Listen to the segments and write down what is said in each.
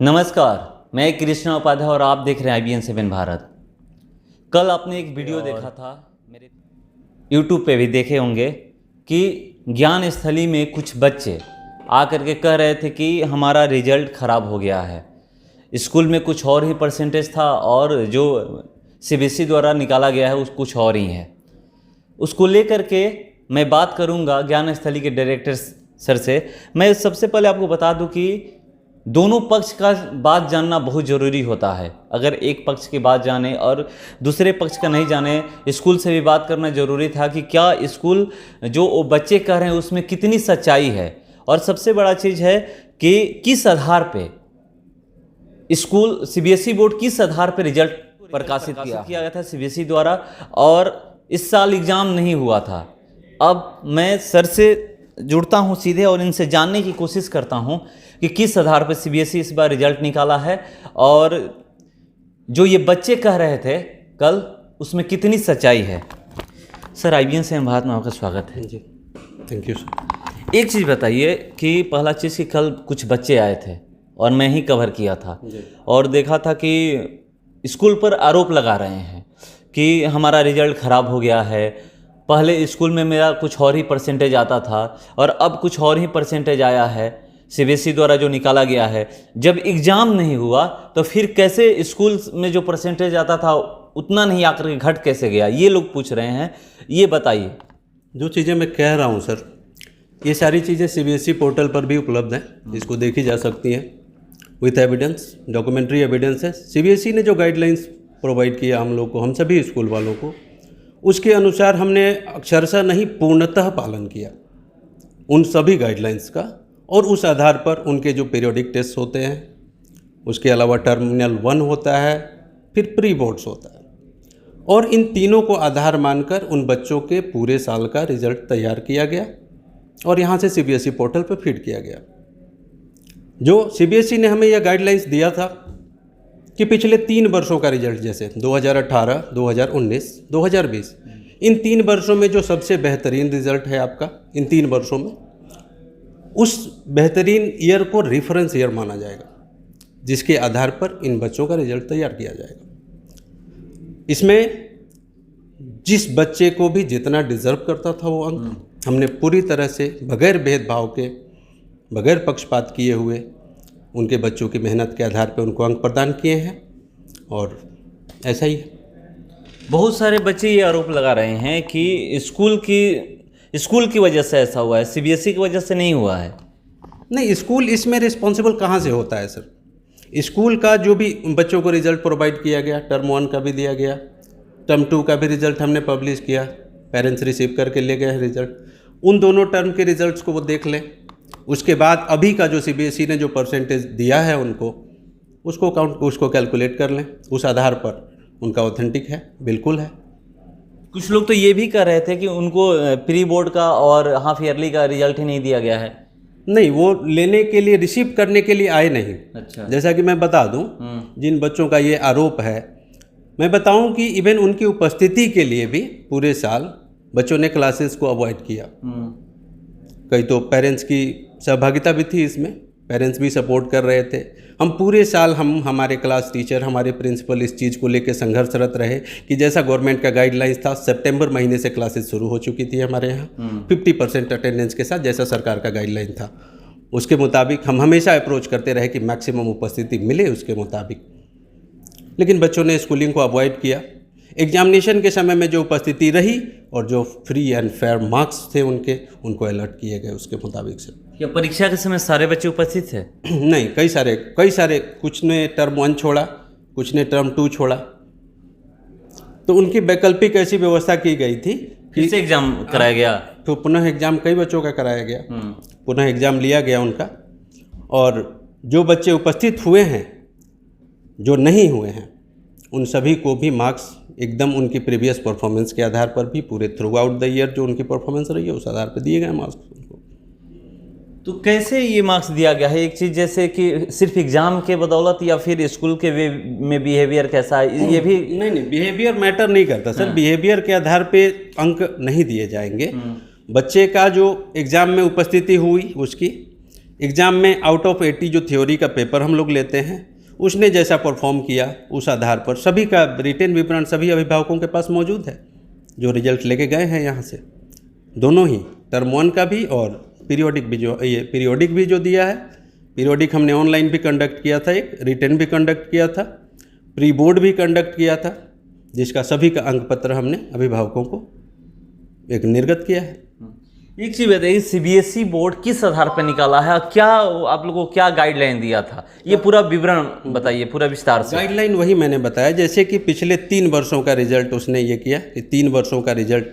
नमस्कार, मैं कृष्णा उपाध्याय और आप देख रहे हैं IBN7 भारत। कल आपने एक वीडियो देखा था, मेरे YouTube पे भी देखे होंगे कि ज्ञान स्थली में कुछ बच्चे आकर के कह रहे थे कि हमारा रिजल्ट ख़राब हो गया है। स्कूल में कुछ और ही परसेंटेज था और जो CBSE द्वारा निकाला गया है उस कुछ और ही है। उसको लेकर के मैं बात करूंगा ज्ञान स्थली के डायरेक्टर सर से। मैं सबसे पहले आपको बता दूं कि दोनों पक्ष का बात जानना बहुत ज़रूरी होता है। अगर एक पक्ष की बात जाने और दूसरे पक्ष का नहीं जाने, स्कूल से भी बात करना ज़रूरी था कि क्या स्कूल जो वो बच्चे कह रहे हैं उसमें कितनी सच्चाई है। और सबसे बड़ा चीज़ है कि किस आधार पे स्कूल CBSE बोर्ड किस आधार पे रिजल्ट प्रकाशित किया गया था CBSE द्वारा, और इस साल एग्ज़ाम नहीं हुआ था। अब मैं सर से जुड़ता हूं सीधे और इनसे जानने की कोशिश करता हूं कि किस आधार पर CBSE इस बार रिजल्ट निकाला है और जो ये बच्चे कह रहे थे कल उसमें कितनी सच्चाई है। सर, IBN7 भारत में आपका स्वागत है। जी, थैंक यू सर। एक चीज़ बताइए कि पहला चीज़ कि कल कुछ बच्चे आए थे और मैं ही कवर किया था और देखा था कि स्कूल पर आरोप लगा रहे हैं कि हमारा रिजल्ट ख़राब हो गया है। पहले स्कूल में मेरा कुछ और ही परसेंटेज आता था और अब कुछ और ही परसेंटेज आया है CBSE द्वारा जो निकाला गया है। जब एग्ज़ाम नहीं हुआ तो फिर कैसे स्कूल में जो परसेंटेज आता था उतना नहीं आकर के घट कैसे गया, ये लोग पूछ रहे हैं। ये बताइए। जो चीज़ें मैं कह रहा हूँ सर, ये सारी चीज़ें CBSE पोर्टल पर भी उपलब्ध हैं, इसको देखी जा सकती हैं विथ एविडेंस, डॉक्यूमेंट्री एविडेंस है। CBSE ने जो गाइडलाइंस प्रोवाइड किया हम लोग को, हम सभी स्कूल वालों को, उसके अनुसार हमने अक्षरशः नहीं पूर्णतः पालन किया उन सभी गाइडलाइंस का। और उस आधार पर उनके जो पीरियोडिक टेस्ट होते हैं, उसके अलावा टर्मिनल 1 होता है, फिर प्री बोर्ड्स होता है, और इन तीनों को आधार मानकर उन बच्चों के पूरे साल का रिजल्ट तैयार किया गया और यहाँ से CBSE पोर्टल पर फीड किया गया। जो CBSE ने हमें यह गाइडलाइंस दिया था कि पिछले 3 वर्षों का रिजल्ट, जैसे 2018, 2019, 2020, इन 3 वर्षों में जो सबसे बेहतरीन रिजल्ट है आपका, इन 3 वर्षों में उस बेहतरीन ईयर को रेफरेंस ईयर माना जाएगा, जिसके आधार पर इन बच्चों का रिजल्ट तैयार किया जाएगा। इसमें जिस बच्चे को भी जितना डिजर्व करता था वो अंक हमने पूरी तरह से बगैर भेदभाव के, बगैर पक्षपात किए हुए उनके बच्चों की मेहनत के आधार पर उनको अंक प्रदान किए हैं। और ऐसा ही है। बहुत सारे बच्चे ये आरोप लगा रहे हैं कि स्कूल की वजह से ऐसा हुआ है, CBSE की वजह से नहीं हुआ है। नहीं, स्कूल इसमें रिस्पॉन्सिबल कहाँ से होता है सर? स्कूल का जो भी बच्चों को रिजल्ट प्रोवाइड किया गया, टर्म 1 का भी दिया गया, टर्म 2 का भी रिजल्ट हमने पब्लिश किया, पेरेंट्स रिसीव करके ले गए रिजल्ट। उन दोनों टर्म के रिजल्ट्स को वो देख लें। उसके बाद अभी का जो CBSE ने जो परसेंटेज दिया है उनको, उसको कैलकुलेट कर लें। उस आधार पर उनका ऑथेंटिक है, बिल्कुल है। कुछ लोग तो ये भी कह रहे थे कि उनको प्री बोर्ड का और हाफ ईयरली का रिजल्ट ही नहीं दिया गया है। नहीं, वो लेने के लिए, रिसीव करने के लिए आए नहीं। अच्छा। जैसा कि मैं बता दूं, जिन बच्चों का ये आरोप है, मैं बताऊं कि इवन उनकी उपस्थिति के लिए भी पूरे साल बच्चों ने क्लासेस को अवॉइड किया। कई तो पेरेंट्स की सहभागिता भी थी इसमें, पेरेंट्स भी सपोर्ट कर रहे थे। हम पूरे साल हमारे क्लास टीचर, हमारे प्रिंसिपल इस चीज़ को लेकर संघर्षरत रहे कि जैसा गवर्नमेंट का गाइडलाइंस था, सितंबर महीने से क्लासेस शुरू हो चुकी थी हमारे यहाँ 50% अटेंडेंस के साथ, जैसा सरकार का गाइडलाइन था उसके मुताबिक हम हमेशा अप्रोच करते रहे कि मैक्सिमम उपस्थिति मिले उसके मुताबिक। लेकिन बच्चों ने स्कूलिंग को अवॉइड किया। एग्जामिनेशन के समय में जो उपस्थिति रही और जो फ्री एंड फेयर मार्क्स थे उनको अलर्ट किए गए उसके मुताबिक से। क्या परीक्षा के समय सारे बच्चे उपस्थित थे? नहीं, कई सारे, कुछ ने टर्म 1 छोड़ा, कुछ ने टर्म 2 छोड़ा। तो उनकी वैकल्पिक ऐसी व्यवस्था की गई थी फिर से एग्जाम कराया गया। तो पुनः एग्जाम कई बच्चों का कराया गया, पुनः एग्जाम लिया गया उनका। और जो बच्चे उपस्थित हुए हैं, जो नहीं हुए हैं, उन सभी को भी मार्क्स एकदम उनकी प्रीवियस परफॉर्मेंस के आधार पर भी पूरे थ्रू आउट द ईयर जो उनकी परफॉर्मेंस रही है उस आधार पर दिए गए मार्क्स उनको। तो कैसे ये मार्क्स दिया गया है? एक चीज़ जैसे कि सिर्फ एग्जाम के बदौलत या फिर स्कूल के वे में बिहेवियर कैसा है, ये भी नहीं, बिहेवियर मैटर नहीं करता सर। बिहेवियर के आधार पे अंक नहीं दिए जाएंगे। बच्चे का जो एग्ज़ाम में उपस्थिति हुई उसकी एग्ज़ाम में आउट ऑफ 80 जो थ्योरी का पेपर हम लोग लेते हैं, उसने जैसा परफॉर्म किया उस आधार पर सभी का रिटेन विवरण सभी अभिभावकों के पास मौजूद है, जो रिजल्ट लेके गए हैं यहाँ से, दोनों ही टर्म 1 का भी और पीरियोडिक भी, जो ये पीरियोडिक भी जो दिया है। पीरियोडिक हमने ऑनलाइन भी कंडक्ट किया था, एक रिटेन भी कंडक्ट किया था, प्री बोर्ड भी कंडक्ट किया था, जिसका सभी का अंक पत्र हमने अभिभावकों को एक निर्गत किया है। एक चीज बताइए, सीबीएसई बोर्ड किस आधार पर निकाला है, क्या आप लोगों को क्या गाइडलाइन दिया था, ये पूरा विवरण बताइए पूरा विस्तार से। गाइडलाइन वही मैंने बताया, जैसे कि पिछले 3 वर्षों का रिजल्ट उसने ये किया कि 3 वर्षों का रिजल्ट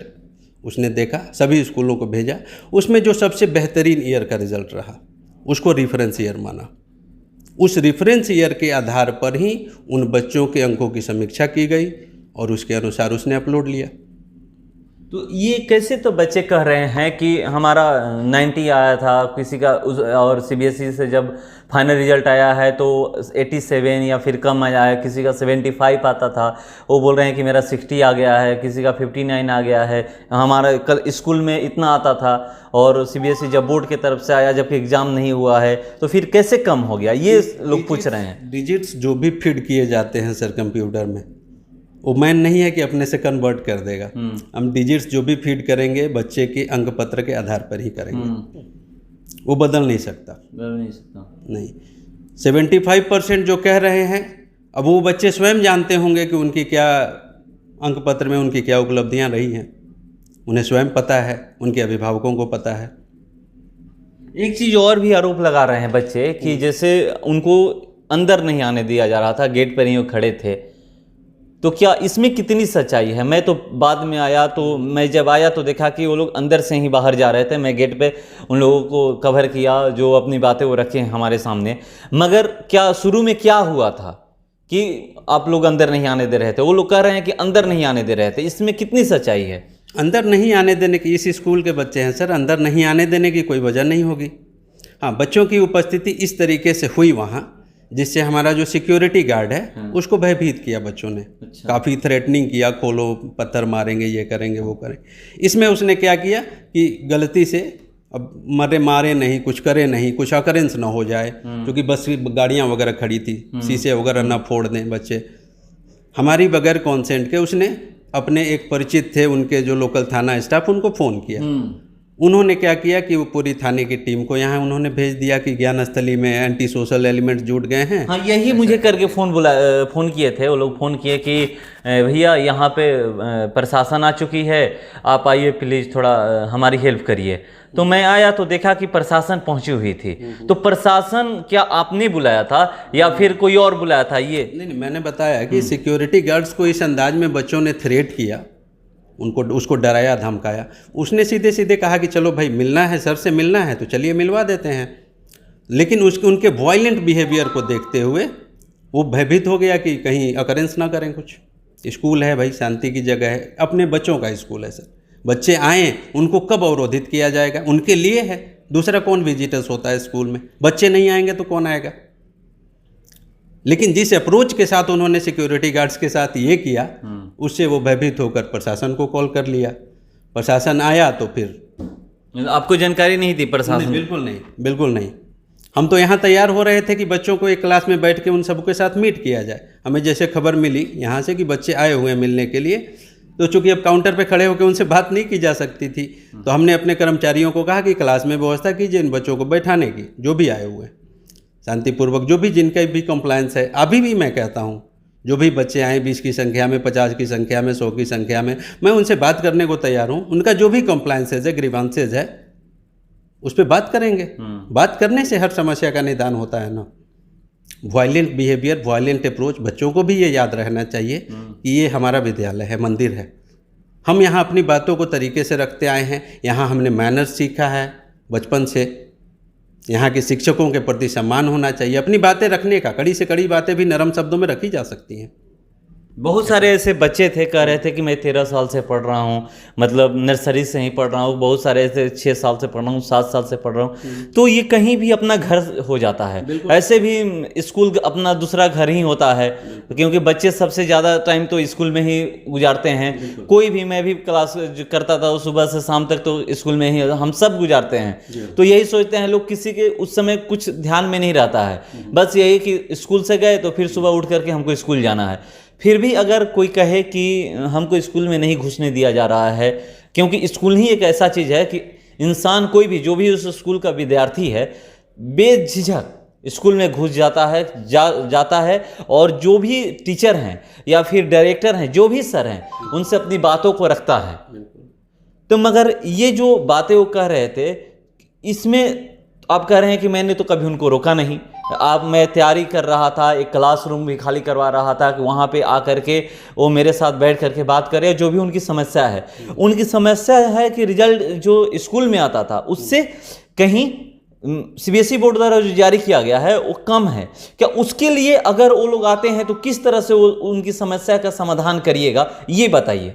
उसने देखा, सभी स्कूलों को भेजा, उसमें जो सबसे बेहतरीन ईयर का रिजल्ट रहा उसको रेफरेंस ईयर माना। उस रेफरेंस ईयर के आधार पर ही उन बच्चों के अंकों की समीक्षा की गई और उसके अनुसार उसने अपलोड लिया। तो ये कैसे तो बच्चे कह रहे हैं कि हमारा 90 आया था किसी का और सीबीएसई से जब फाइनल रिजल्ट आया है तो 87 या फिर कम आया है, किसी का 75 आता था, वो बोल रहे हैं कि मेरा 60 आ गया है, किसी का 59 आ गया है, हमारा कल स्कूल में इतना आता था और सीबीएसई जब बोर्ड की तरफ से आया जबकि एग्ज़ाम नहीं हुआ है तो फिर कैसे कम हो गया, ये लोग पूछ रहे हैं। डिजिट्स जो भी फीड किए जाते हैं सर कंप्यूटर में, वो मैन नहीं है कि अपने से कन्वर्ट कर देगा। हम डिजिट्स जो भी फीड करेंगे बच्चे के अंक पत्र के आधार पर ही करेंगे, वो बदल नहीं सकता। नहीं 75% जो कह रहे हैं, अब वो बच्चे स्वयं जानते होंगे कि उनकी क्या अंक पत्र में उनकी क्या उपलब्धियां रही हैं, उन्हें स्वयं पता है, उनके अभिभावकों को पता है। एक चीज़ और भी आरोप लगा रहे हैं बच्चे कि जैसे उनको अंदर नहीं आने दिया जा रहा था, गेट पर ही वो खड़े थे, तो क्या इसमें कितनी सच्चाई है? मैं तो बाद में आया, तो मैं जब आया तो देखा कि वो लोग अंदर से ही बाहर जा रहे थे। मैं गेट पे उन लोगों को कवर किया, जो अपनी बातें वो रखे हैं हमारे सामने। मगर क्या शुरू में क्या हुआ था कि आप लोग अंदर नहीं आने दे रहे थे, वो लोग कह रहे हैं कि अंदर नहीं आने दे रहे थे, इसमें कितनी सच्चाई है? अंदर नहीं आने देने की, इस स्कूल के बच्चे हैं सर, अंदर नहीं आने देने की कोई वजह नहीं होगी। हाँ, बच्चों की उपस्थिति इस तरीके से हुई वहाँ, जिससे हमारा जो सिक्योरिटी गार्ड है उसको भयभीत किया बच्चों ने। अच्छा। काफ़ी थ्रेटनिंग किया, खोलो पत्थर मारेंगे, ये करेंगे, वो करेंगे। इसमें उसने क्या किया कि गलती से अब मारे नहीं, कुछ करे नहीं, कुछ अकरेंस ना हो जाए, क्योंकि बस गाड़ियाँ वगैरह खड़ी थी, शीशे वगैरह ना फोड़ दें बच्चे। हमारी बगैर कॉन्सेंट के उसने अपने एक परिचित थे उनके जो लोकल थाना स्टाफ, उनको फ़ोन किया। उन्होंने क्या किया कि वो पूरी थाने की टीम को यहाँ उन्होंने भेज दिया कि ज्ञानस्थली में एंटी सोशल एलिमेंट्स जुट गए हैं। हाँ, यही मुझे करके फ़ोन किए थे वो लोग, फ़ोन किए कि भैया यहाँ पे प्रशासन आ चुकी है, आप आइए प्लीज़, थोड़ा हमारी हेल्प करिए। तो मैं आया तो देखा कि प्रशासन पहुँची हुई थी। तो प्रशासन क्या आपने बुलाया था या फिर कोई और बुलाया था? ये नहीं, मैंने बताया कि सिक्योरिटी गार्ड्स को इस अंदाज में बच्चों ने थ्रेट किया, उनको उसको डराया धमकाया। उसने सीधे सीधे कहा कि चलो भाई मिलना है, सर से मिलना है तो चलिए मिलवा देते हैं। लेकिन उनके वायलेंट बिहेवियर को देखते हुए वो भयभीत हो गया कि कहीं अकरेंस ना करें कुछ। स्कूल है भाई, शांति की जगह है, अपने बच्चों का स्कूल है सर। बच्चे आएँ, उनको कब अवरोधित किया जाएगा? उनके लिए है, दूसरा कौन विजिटर्स होता है स्कूल में? बच्चे नहीं आएंगे तो कौन आएगा? लेकिन जिस अप्रोच के साथ उन्होंने सिक्योरिटी गार्ड्स के साथ ये किया, उससे वो भयभीत होकर प्रशासन को कॉल कर लिया। प्रशासन आया तो फिर आपको जानकारी नहीं थी प्रशासन? बिल्कुल नहीं, बिल्कुल नहीं। हम तो यहाँ तैयार हो रहे थे कि बच्चों को एक क्लास में बैठ के उन सबके साथ मीट किया जाए। हमें जैसे खबर मिली यहाँ से कि बच्चे आए हुए हैं मिलने के लिए, तो चूंकि अब काउंटर पे खड़े होकर उनसे बात नहीं की जा सकती थी, तो हमने अपने कर्मचारियों को कहा कि क्लास में व्यवस्था कीजिए इन बच्चों को बैठाने की, जो भी आए हुए हैं शांतिपूर्वक, जो भी जिनका भी कंप्लायंस है। अभी भी मैं कहता हूँ, जो भी बच्चे आए 20 की संख्या में, 50 की संख्या में, 100 की संख्या में, मैं उनसे बात करने को तैयार हूँ। उनका जो भी कंप्लायंसेज है, ग्रीवांसेज है, उस पर बात करेंगे। बात करने से हर समस्या का निदान होता है ना। वायलेंट बिहेवियर, वायलेंट अप्रोच, बच्चों को भी ये याद रहना चाहिए कि ये हमारा विद्यालय है, मंदिर है। हम यहाँ अपनी बातों को तरीके से रखते आए हैं। यहाँ हमने मैनर्स सीखा है बचपन से। यहाँ के शिक्षकों के प्रति सम्मान होना चाहिए। अपनी बातें रखने का, कड़ी से कड़ी बातें भी नरम शब्दों में रखी जा सकती हैं। बहुत सारे ऐसे बच्चे थे कह रहे थे कि मैं 13 साल से पढ़ रहा हूँ, मतलब नर्सरी से ही पढ़ रहा हूँ। बहुत सारे ऐसे 6 साल से पढ़ रहा हूँ, 7 साल से पढ़ रहा हूँ। तो ये कहीं भी अपना घर हो जाता है। ऐसे भी स्कूल अपना दूसरा घर ही होता है, क्योंकि बच्चे सबसे ज़्यादा टाइम तो स्कूल में ही गुजारते हैं। कोई भी, मैं भी क्लास जो करता था सुबह से शाम तक तो स्कूल में ही हम सब गुजारते हैं। तो यही सोचते हैं लोग, किसी के उस समय कुछ ध्यान में नहीं रहता है, बस यही कि स्कूल से गए तो फिर सुबह उठ करके हमको स्कूल जाना है। फिर भी अगर कोई कहे कि हमको स्कूल में नहीं घुसने दिया जा रहा है, क्योंकि स्कूल ही एक ऐसा चीज़ है कि इंसान कोई भी, जो भी उस स्कूल का विद्यार्थी है, बेझिझक स्कूल में घुस जाता है, जाता है और जो भी टीचर हैं या फिर डायरेक्टर हैं, जो भी सर हैं, उनसे अपनी बातों को रखता है। तो मगर ये जो बातें वो कह रहे थे, इसमें आप कह रहे हैं कि मैंने तो कभी उनको रोका नहीं। मैं तैयारी कर रहा था, एक क्लासरूम भी खाली करवा रहा था कि वहाँ पे आकर के वो मेरे साथ बैठ करके बात करें, जो भी उनकी समस्या है। उनकी समस्या है कि रिजल्ट जो स्कूल में आता था उससे कहीं सीबीएसई बोर्ड द्वारा जो जारी किया गया है वो कम है। क्या उसके लिए अगर वो लोग आते हैं तो किस तरह से वो उनकी समस्या का समाधान करिएगा, ये बताइए।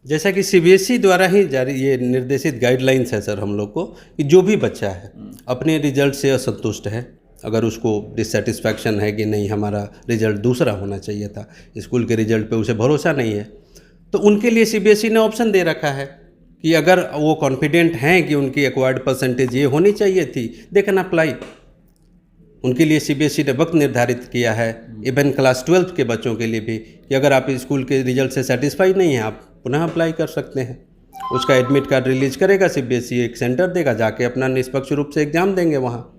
जैसा कि सीबीएसई द्वारा ही जारी ये निर्देशित गाइडलाइंस है सर हम लोग को, कि जो भी बच्चा है अपने रिजल्ट से असंतुष्ट है, अगर उसको डिससेटिस्फैक्शन है कि नहीं हमारा रिजल्ट दूसरा होना चाहिए था, स्कूल के रिजल्ट पे उसे भरोसा नहीं है, तो उनके लिए सीबीएसई ने ऑप्शन दे रखा है कि अगर वो कॉन्फिडेंट हैं कि उनकी एक्वायर्ड परसेंटेज ये होनी चाहिए थी, दे कैन अप्लाई। उनके लिए सीबीएसई ने वक्त निर्धारित किया है, इवन क्लास 12 के बच्चों के लिए भी, कि अगर आप स्कूल के रिजल्ट से सेटिस्फाई नहीं हैं, आप पुनः अप्लाई कर सकते हैं। उसका एडमिट कार्ड रिलीज करेगा सीबीएसई, एक सेंटर देगा, जाके अपना निष्पक्ष रूप से एग्जाम देंगे वहाँ।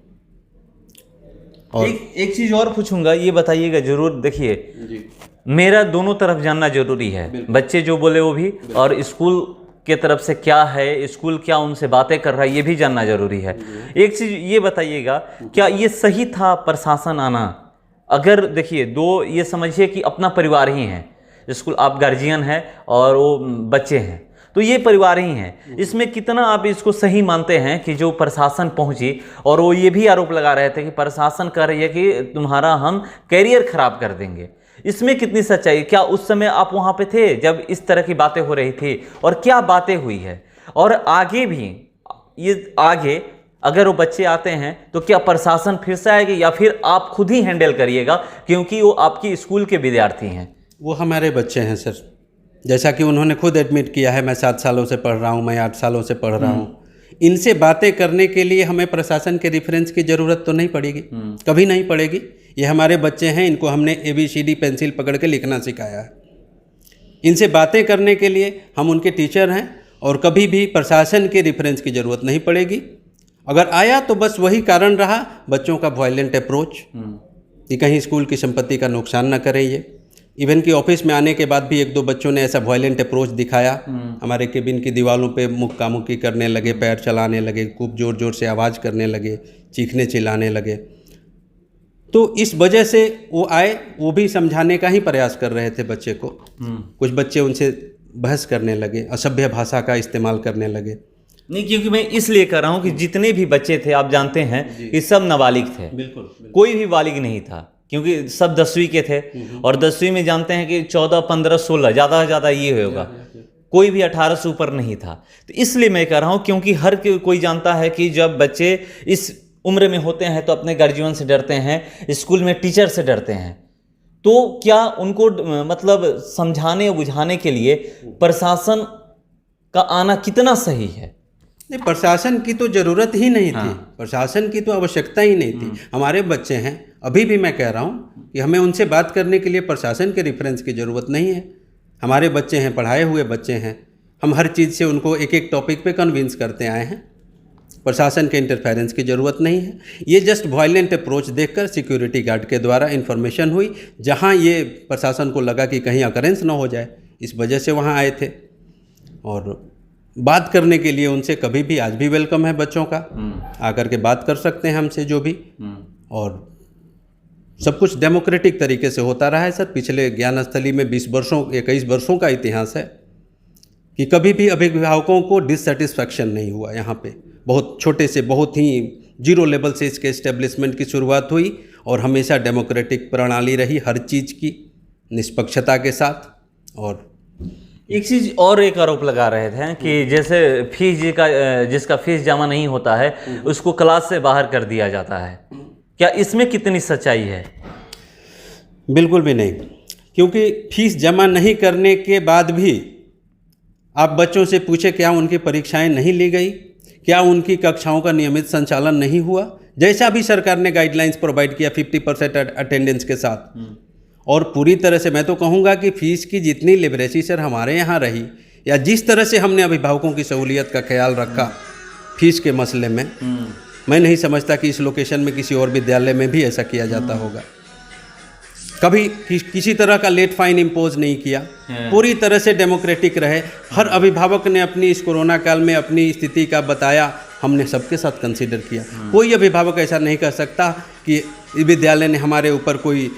और एक चीज़ और पूछूंगा, ये बताइएगा जरूर। देखिए, मेरा दोनों तरफ जानना जरूरी है, बच्चे जो बोले वो भी, और स्कूल के तरफ से क्या है, स्कूल क्या उनसे बातें कर रहा है, ये भी जानना जरूरी है। एक चीज़ ये बताइएगा, क्या ये सही था प्रशासन आना? अगर देखिए, दो ये समझिए कि अपना परिवार ही है, स्कूल आप गार्जियन हैं और वो बच्चे हैं, तो ये परिवार ही हैं। इसमें कितना आप इसको सही मानते हैं कि जो प्रशासन पहुंची, और वो ये भी आरोप लगा रहे थे कि प्रशासन कह रही है कि तुम्हारा हम कैरियर खराब कर देंगे, इसमें कितनी सच्चाई? क्या उस समय आप वहाँ पे थे जब इस तरह की बातें हो रही थी, और क्या बातें हुई है? और आगे भी ये आगे अगर वो बच्चे आते हैं तो क्या प्रशासन फिर से आएगी, या फिर आप खुद ही हैंडल करिएगा, क्योंकि वो आपकी स्कूल के विद्यार्थी हैं? वो हमारे बच्चे हैं सर, जैसा कि उन्होंने खुद एडमिट किया है, मैं 7 सालों से पढ़ रहा हूँ, मैं 8 सालों से पढ़ रहा हूँ। इनसे बातें करने के लिए हमें प्रशासन के रेफरेंस की ज़रूरत तो नहीं पड़ेगी, कभी नहीं पड़ेगी। ये हमारे बच्चे हैं, इनको हमने ABCD पेंसिल पकड़ के लिखना सिखाया है। इनसे बातें करने के लिए हम उनके टीचर हैं, और कभी भी प्रशासन के रेफरेंस की ज़रूरत नहीं पड़ेगी। अगर आया तो बस वही कारण रहा, बच्चों का वायलेंट अप्रोच, कि कहीं स्कूल की संपत्ति का नुकसान न करें। ये इवन कि ऑफिस में आने के बाद भी 1-2 बच्चों ने ऐसा वायलेंट अप्रोच दिखाया, हमारे केबिन की दीवारों पे मुक्का मुक्की करने लगे, पैर चलाने लगे, खूब ज़ोर ज़ोर से आवाज़ करने लगे, चीखने चिल्लाने लगे। तो इस वजह से वो आए, वो भी समझाने का ही प्रयास कर रहे थे बच्चे को। कुछ बच्चे उनसे बहस करने लगे, असभ्य भाषा का इस्तेमाल करने लगे। नहीं, क्योंकि मैं इसलिए कर रहा हूँ कि जितने भी बच्चे थे, आप जानते हैं कि सब नाबालिग थे, बिल्कुल। कोई भी बालिग नहीं था, क्योंकि सब 10वीं के थे, और 10वीं में जानते हैं कि 14, 15, 16 ज़्यादा से ज़्यादा ये होगा, कोई भी 18 से ऊपर नहीं था। तो इसलिए मैं कह रहा हूँ, क्योंकि हर कोई जानता है कि जब बच्चे इस उम्र में होते हैं तो अपने गार्जियन से डरते हैं, स्कूल में टीचर से डरते हैं। तो क्या उनको मतलब समझाने बुझाने के लिए प्रशासन का आना कितना सही है? नहीं, प्रशासन की तो ज़रूरत ही नहीं थी, प्रशासन की तो आवश्यकता ही नहीं थी। हमारे बच्चे हैं, अभी भी मैं कह रहा हूँ कि हमें उनसे बात करने के लिए प्रशासन के रेफरेंस की ज़रूरत नहीं है। हमारे बच्चे हैं, पढ़ाए हुए बच्चे हैं, हम हर चीज़ से उनको एक एक टॉपिक पे कन्विंस करते आए हैं। प्रशासन के इंटरफेरेंस की ज़रूरत नहीं है। ये जस्ट वायलेंट अप्रोच देखकर सिक्योरिटी गार्ड के द्वारा इन्फॉर्मेशन हुई, जहाँ ये प्रशासन को लगा कि कहीं अकरेंस ना हो जाए, इस वजह से वहाँ आए थे। और बात करने के लिए उनसे कभी भी, आज भी वेलकम है बच्चों का, आकर के बात कर सकते हैं हमसे जो भी। और सब कुछ डेमोक्रेटिक तरीके से होता रहा है सर। पिछले ज्ञानस्थली में 21 वर्षों का इतिहास है कि कभी भी अभिभावकों को डिससेटिस्फैक्शन नहीं हुआ। यहाँ पे बहुत छोटे से, बहुत ही 0 लेवल से इसके इस्टेब्लिशमेंट की शुरुआत हुई, और हमेशा डेमोक्रेटिक प्रणाली रही हर चीज़ की। निष्पक्षता के साथ। और एक चीज और एक आरोप लगा रहे थे कि जैसे फीस जिसका फीस जमा नहीं होता है उसको क्लास से बाहर कर दिया जाता है, क्या इसमें कितनी सच्चाई है? बिल्कुल भी नहीं, क्योंकि फीस जमा नहीं करने के बाद भी आप बच्चों से पूछे क्या उनकी परीक्षाएं नहीं ली गई, क्या उनकी कक्षाओं का नियमित संचालन नहीं हुआ, जैसा भी सरकार ने गाइडलाइंस प्रोवाइड किया 50% अटेंडेंस के साथ। और पूरी तरह से मैं तो कहूँगा कि फ़ीस की जितनी लिबरेसी सर हमारे यहाँ रही, या जिस तरह से हमने अभिभावकों की सहूलियत का ख्याल रखा फीस के मसले में, मैं नहीं समझता कि इस लोकेशन में किसी और विद्यालय में भी ऐसा किया जाता होगा। कभी किसी तरह का लेट फाइन इम्पोज नहीं किया, पूरी तरह से डेमोक्रेटिक रहे। हर अभिभावक ने अपनी इस कोरोना काल में अपनी स्थिति का बताया, हमने सबके साथ कंसीडर किया। कोई अभिभावक ऐसा नहीं कह सकता कि विद्यालय ने हमारे ऊपर कोई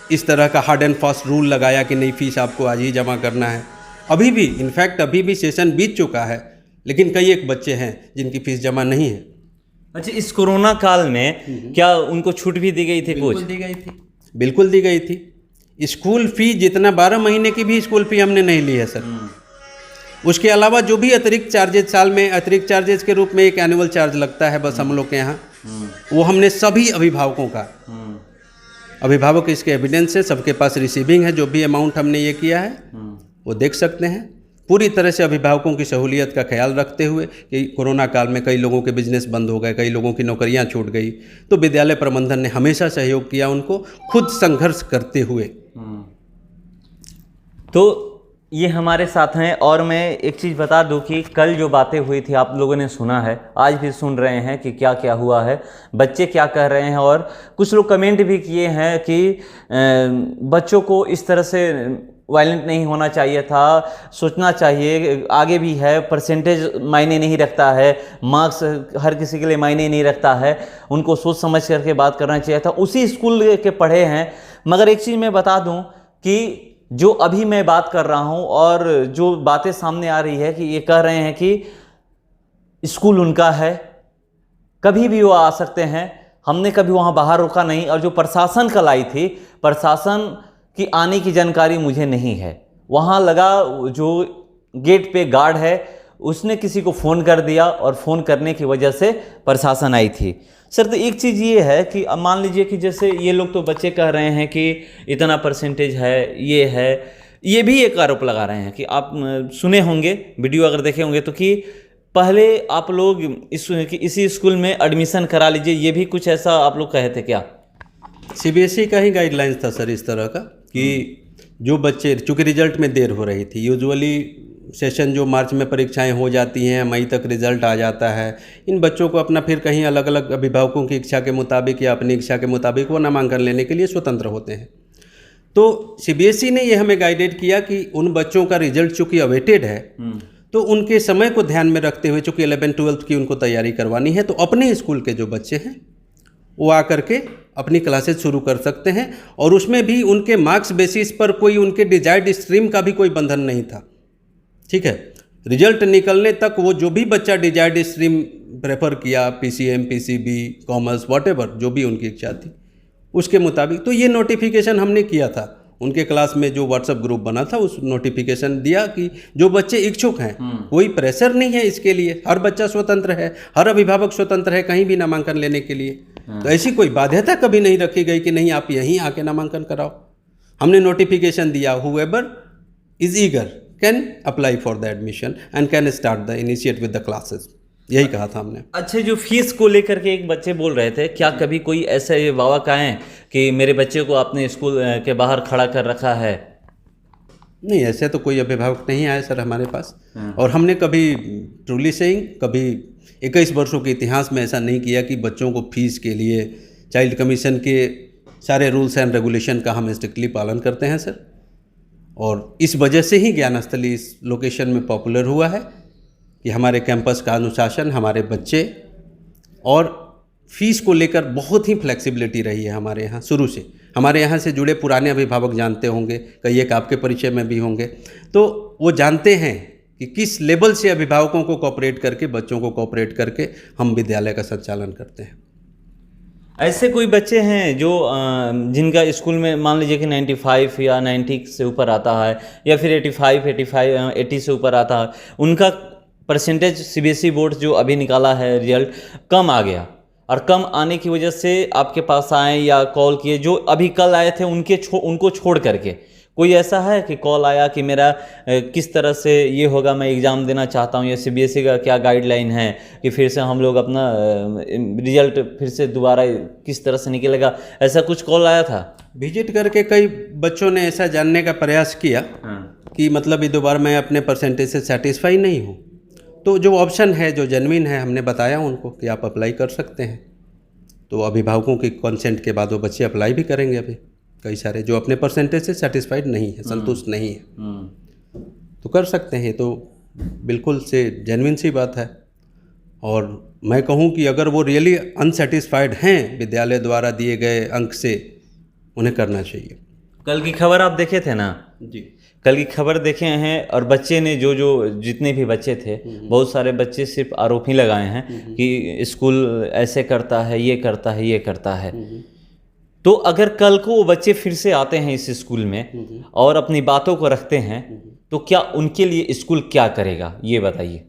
इस तरह का हार्ड एंड फास्ट रूल लगाया कि नहीं फीस आपको आज ही जमा करना है। अभी भी इनफैक्ट अभी भी सेशन बीत चुका है, लेकिन कई एक बच्चे हैं जिनकी फीस जमा नहीं है। अच्छा, इस कोरोना काल में क्या उनको छूट भी दी गई थी? कुछ दी गई थी, बिल्कुल दी गई थी। स्कूल फी जितना 12 महीने की भी स्कूल फी हमने नहीं ली है सर। उसके अलावा जो भी अतिरिक्त चार्जेज साल में अतिरिक्त चार्जेज के रूप में एक एनुअल चार्ज लगता है बस हम लोग के यहाँ, वो हमने सभी अभिभावकों का, अभिभावक इसके एविडेंस है, सबके पास रिसीविंग है, जो भी अमाउंट हमने ये किया है वो देख सकते हैं। पूरी तरह से अभिभावकों की सहूलियत का ख्याल रखते हुए कि कोरोना काल में कई लोगों के बिजनेस बंद हो गए, कई लोगों की नौकरियां छूट गई, तो विद्यालय प्रबंधन ने हमेशा सहयोग किया उनको, खुद संघर्ष करते हुए। तो ये हमारे साथ हैं। और मैं एक चीज़ बता दूं कि कल जो बातें हुई थी आप लोगों ने सुना है, आज भी सुन रहे हैं कि क्या क्या हुआ है, बच्चे क्या कह रहे हैं। और कुछ लोग कमेंट भी किए हैं कि बच्चों को इस तरह से वायलेंट नहीं होना चाहिए था, सोचना चाहिए, आगे भी है, परसेंटेज मायने नहीं रखता है, मार्क्स हर किसी के लिए मायने नहीं रखता है, उनको सोच समझ करके बात करना चाहिए था। उसी स्कूल के पढ़े हैं। मगर एक चीज़ मैं बता दूं कि जो अभी मैं बात कर रहा हूं और जो बातें सामने आ रही है कि ये कह रहे हैं कि स्कूल उनका है, कभी भी वो आ सकते हैं, हमने कभी वहाँ बाहर रोका नहीं। और जो प्रशासन कल आई थी, प्रशासन की आने की जानकारी मुझे नहीं है। वहाँ लगा जो गेट पे गार्ड है उसने किसी को फ़ोन कर दिया और फ़ोन करने की वजह से प्रशासन आई थी। सर, तो एक चीज़ ये है कि अब मान लीजिए कि जैसे ये लोग तो बच्चे कह रहे हैं कि इतना परसेंटेज है, ये है, ये भी एक आरोप लगा रहे हैं कि आप सुने होंगे, वीडियो अगर देखे होंगे तो, कि पहले आप लोग इसी स्कूल में एडमिशन करा लीजिए, ये भी कुछ ऐसा आप लोग कहे थे क्या? सीबीएसई का ही गाइडलाइंस था सर इस तरह का कि जो बच्चे, चूँकि रिजल्ट में देर हो रही थी, यूजुअली सेशन जो मार्च में परीक्षाएं हो जाती हैं, मई तक रिजल्ट आ जाता है, इन बच्चों को अपना फिर कहीं अलग अलग अभिभावकों की इच्छा के मुताबिक या अपनी इच्छा के मुताबिक वो नामांकन लेने के लिए स्वतंत्र होते हैं। तो सीबीएसई ने ये हमें गाइडेड किया कि उन बच्चों का रिजल्ट चूँकि अवेटेड है, तो उनके समय को ध्यान में रखते हुए, चूँकि 11th-12th की उनको तैयारी करवानी है, तो अपने स्कूल के जो बच्चे हैं वो आकर के अपनी क्लासेज शुरू कर सकते हैं। और उसमें भी उनके मार्क्स बेसिस पर कोई उनके डिजायर्ड स्ट्रीम का भी कोई बंधन नहीं था। ठीक है, रिजल्ट निकलने तक वो जो भी बच्चा डिजायर्ड स्ट्रीम प्रेफर किया, पीसीएम, पीसीबी, कॉमर्स, व्हाटएवर जो भी उनकी इच्छा थी उसके मुताबिक, तो ये नोटिफिकेशन हमने किया था। उनके क्लास में जो व्हाट्सएप ग्रुप बना था उस नोटिफिकेशन दिया कि जो बच्चे इच्छुक हैं, कोई प्रेशर नहीं है इसके लिए, हर बच्चा स्वतंत्र है, हर अभिभावक स्वतंत्र है कहीं भी नामांकन लेने के लिए। तो ऐसी कोई बाध्यता कभी नहीं रखी गई कि नहीं आप यहीं आके नामांकन कराओ। हमने नोटिफिकेशन दिया, whoever is eager can apply for the admission and can start the initiate with the classes, यही कहा था हमने। अच्छा, जो फीस को लेकर के एक बच्चे बोल रहे थे, क्या कभी कोई ऐसे वावा आए कि मेरे बच्चे को आपने स्कूल के बाहर खड़ा कर रखा है? नहीं, ऐसे तो कोई अभिभावक नहीं आए सर हमारे पास। और हमने कभी ट्रूली सेइंग कभी 21 वर्षों के इतिहास में ऐसा नहीं किया कि बच्चों को फीस के लिए चाइल्ड कमीशन के सारे रूल्स एंड रेगुलेशन का हम स्ट्रिक्टली पालन करते हैं सर। और इस वजह से ही ज्ञानस्थली इस लोकेशन में पॉपुलर हुआ है कि हमारे कैंपस का अनुशासन, हमारे बच्चे, और फीस को लेकर बहुत ही फ्लेक्सिबिलिटी रही है हमारे यहाँ शुरू से। हमारे यहाँ से जुड़े पुराने अभिभावक जानते होंगे, कई एक आपके परिचय में भी होंगे, तो वो जानते हैं कि किस लेवल से अभिभावकों को कोऑपरेट करके, बच्चों को कोऑपरेट करके हम विद्यालय का संचालन करते हैं। ऐसे कोई बच्चे हैं जो जिनका स्कूल में मान लीजिए कि 95 या 90 से ऊपर आता है, या फिर 80 से ऊपर आता है, उनका परसेंटेज सीबीएसई बोर्ड जो अभी निकाला है रिजल्ट कम आ गया, और कम आने की वजह से आपके पास आए या कॉल किए, जो अभी कल आए थे उनको छोड़ करके कोई ऐसा है कि कॉल आया कि मेरा किस तरह से ये होगा, मैं एग्ज़ाम देना चाहता हूँ, या सीबीएसई का क्या गाइडलाइन है कि फिर से हम लोग अपना रिजल्ट फिर से दोबारा किस तरह से निकलेगा, ऐसा कुछ कॉल आया था? विजिट करके कई बच्चों ने ऐसा जानने का प्रयास किया कि मतलब ये दोबारा मैं अपने परसेंटेज से सेटिस्फाई नहीं हूँ, तो जो ऑप्शन है जो जेन्युइन है हमने बताया उनको कि आप अप्लाई कर सकते हैं। तो अभिभावकों की कंसेंट के बाद वो बच्चे अप्लाई भी करेंगे। अभी कई सारे जो अपने परसेंटेज से सेटिस्फाइड नहीं है, संतुष्ट नहीं है, तो कर सकते हैं। तो बिल्कुल से जेन्युइन सी बात है। और मैं कहूँ कि अगर वो रियली अनसेटिस्फाइड हैं विद्यालय द्वारा दिए गए अंक से, उन्हें करना चाहिए। कल की खबर आप देखे थे ना जी, कल की खबर देखे हैं, और बच्चे ने जितने भी बच्चे थे, बहुत सारे बच्चे सिर्फ आरोप ही लगाए हैं कि स्कूल ऐसे करता है, ये करता है, ये करता है। तो अगर कल को वो बच्चे फिर से आते हैं इस स्कूल में और अपनी बातों को रखते हैं, तो क्या उनके लिए स्कूल क्या करेगा, ये बताइए।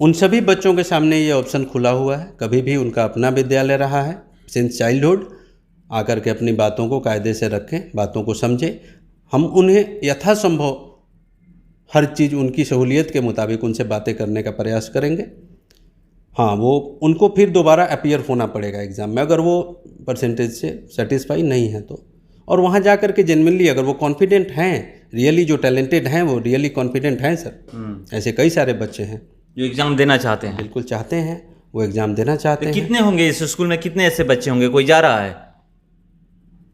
उन सभी बच्चों के सामने ये ऑप्शन खुला हुआ है। कभी भी उनका अपना विद्यालय रहा है सिंस चाइल्डहुड, आकर के अपनी बातों को कायदे से रखें, बातों को समझें। हम उन्हें यथासंभव हर चीज़ उनकी सहूलियत के मुताबिक उनसे बातें करने का प्रयास करेंगे। हाँ, वो उनको फिर दोबारा अपीयर होना पड़ेगा एग्ज़ाम में अगर वो परसेंटेज से सेटिस्फाई नहीं है तो, और वहाँ जा कर के जेन्युइनली अगर वो कॉन्फिडेंट हैं, रियली जो टैलेंटेड हैं वो रियली कॉन्फिडेंट हैं सर, ऐसे कई सारे बच्चे हैं जो एग्ज़ाम देना चाहते हैं, बिल्कुल चाहते हैं, वो एग्ज़ाम देना चाहते हैं। कितने होंगे इस स्कूल में, कितने ऐसे बच्चे होंगे, कोई जा रहा है?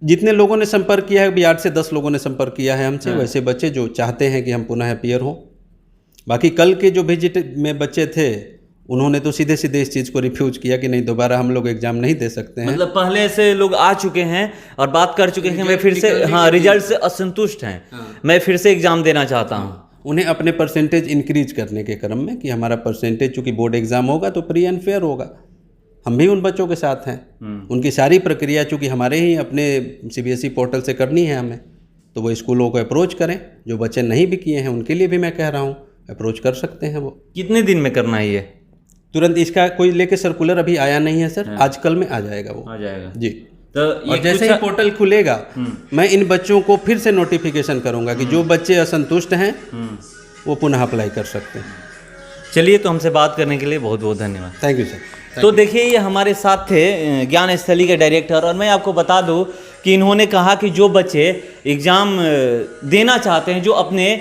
जितने लोगों ने संपर्क किया है, अभी 8 से 10 लोगों ने संपर्क किया है हमसे, वैसे बच्चे जो चाहते हैं कि हम पुनः अपीयर हों। बाकी कल के जो विजिट में बच्चे थे, उन्होंने तो सीधे सीधे इस चीज़ को रिफ्यूज किया कि नहीं, दोबारा हम लोग एग्जाम नहीं दे सकते हैं। मतलब पहले से लोग आ चुके हैं और बात कर चुके हैं कि मैं फिर से, हाँ, रिजल्ट से असंतुष्ट हैं, मैं फिर से एग्जाम देना चाहता हूँ। उन्हें अपने परसेंटेज इंक्रीज करने के क्रम में कि हमारा परसेंटेज, चूँकि बोर्ड एग्जाम होगा तो फ्री एंड फेयर होगा, हम भी उन बच्चों के साथ हैं। उनकी सारी प्रक्रिया चूँकि हमारे ही अपने सीबीएसई पोर्टल से करनी है हमें, तो वो स्कूलों को अप्रोच करें। जो बच्चे नहीं भी किए हैं उनके लिए भी मैं कह रहा हूँ अप्रोच कर सकते हैं। वो कितने दिन में करना है ये? तुरंत इसका कोई लेके सर्कुलर अभी आया नहीं है सर, आज कल में आ जाएगा वो, आ जाएगा जी। तो और जैसे ही पोर्टल खुलेगा मैं इन बच्चों को फिर से नोटिफिकेशन करूंगा कि जो बच्चे असंतुष्ट हैं वो पुनः अप्लाई कर सकते हैं। चलिए, तो हमसे बात करने के लिए बहुत बहुत धन्यवाद। Thank you sir. तो देखिए, ये हमारे साथ थे ज्ञान स्थली के डायरेक्टर, और मैं आपको बता दूं कि इन्होंने कहा कि जो बच्चे एग्ज़ाम देना चाहते हैं, जो अपने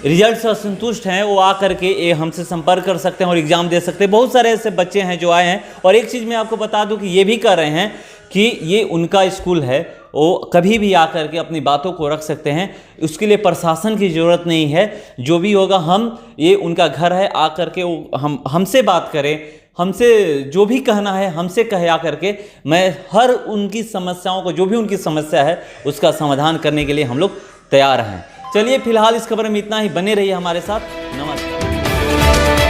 रिजल्ट से असंतुष्ट हैं, वो आ करके ये हमसे संपर्क कर सकते हैं और एग्ज़ाम दे सकते हैं। बहुत सारे ऐसे बच्चे हैं जो आए हैं। और एक चीज़ मैं आपको बता दूं कि ये भी कर रहे हैं कि ये उनका स्कूल है, वो कभी भी आकर के अपनी बातों को रख सकते हैं, उसके लिए प्रशासन की ज़रूरत नहीं है। जो भी होगा, ये उनका घर है, आकर के वो हमसे बात करें, हमसे जो भी कहना है हमसे कहे आकर के। मैं हर उनकी समस्याओं को, जो भी उनकी समस्या है, उसका समाधान करने के लिए हम लोग तैयार हैं। चलिए, फिलहाल इस खबर में इतना ही। बने रहिए हमारे साथ। नमस्कार।